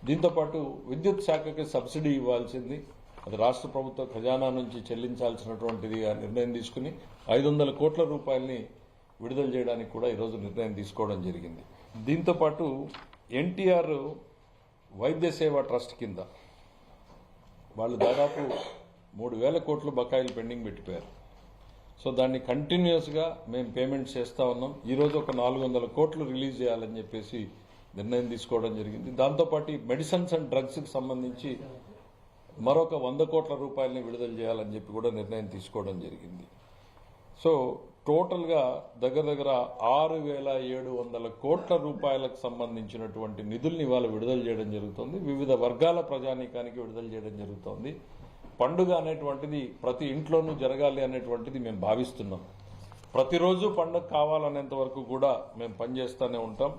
దీంతోపాటు విద్యుత్ శాఖకి సబ్సిడీ ఇవ్వాల్సింది అది రాష్ట్ర ప్రభుత్వ ఖజానా నుంచి చెల్లించాల్సినటువంటిది నిర్ణయం తీసుకుని 500 కోట్ల రూపాయలని విడుదల చేయడానికి కూడా ఈరోజు నిర్ణయం తీసుకోవడం జరిగింది. దీంతోపాటు ఎన్టీఆర్ వైద్య సేవా ట్రస్ట్ కింద వాళ్ళు దాదాపు 3,000 కోట్లు బకాయిలు పెండింగ్ పెట్టిపోయారు. సో దాన్ని కంటిన్యూస్గా మేము పేమెంట్ చేస్తా ఉన్నాం. ఈరోజు ఒక 400 కోట్లు రిలీజ్ చేయాలని చెప్పేసి నిర్ణయం తీసుకోవడం జరిగింది. దాంతోపాటు మెడిసిన్స్ అండ్ డ్రగ్స్కి సంబంధించి మరొక 100 కోట్ల రూపాయలని విడుదల చేయాలని చెప్పి కూడా నిర్ణయం తీసుకోవడం జరిగింది. సో టోటల్గా దగ్గర 6,700 కోట్ల రూపాయలకు సంబంధించినటువంటి నిధుల్ని ఇవాళ విడుదల చేయడం జరుగుతుంది. వివిధ వర్గాల ప్రజానీకానికి విడుదల చేయడం జరుగుతోంది. పండుగ అనేటువంటిది ప్రతి ఇంట్లోనూ జరగాలి అనేటువంటిది మేము భావిస్తున్నాం. ప్రతిరోజు పండుగ కావాలనేంత వరకు కూడా మేము పనిచేస్తూనే ఉంటాం.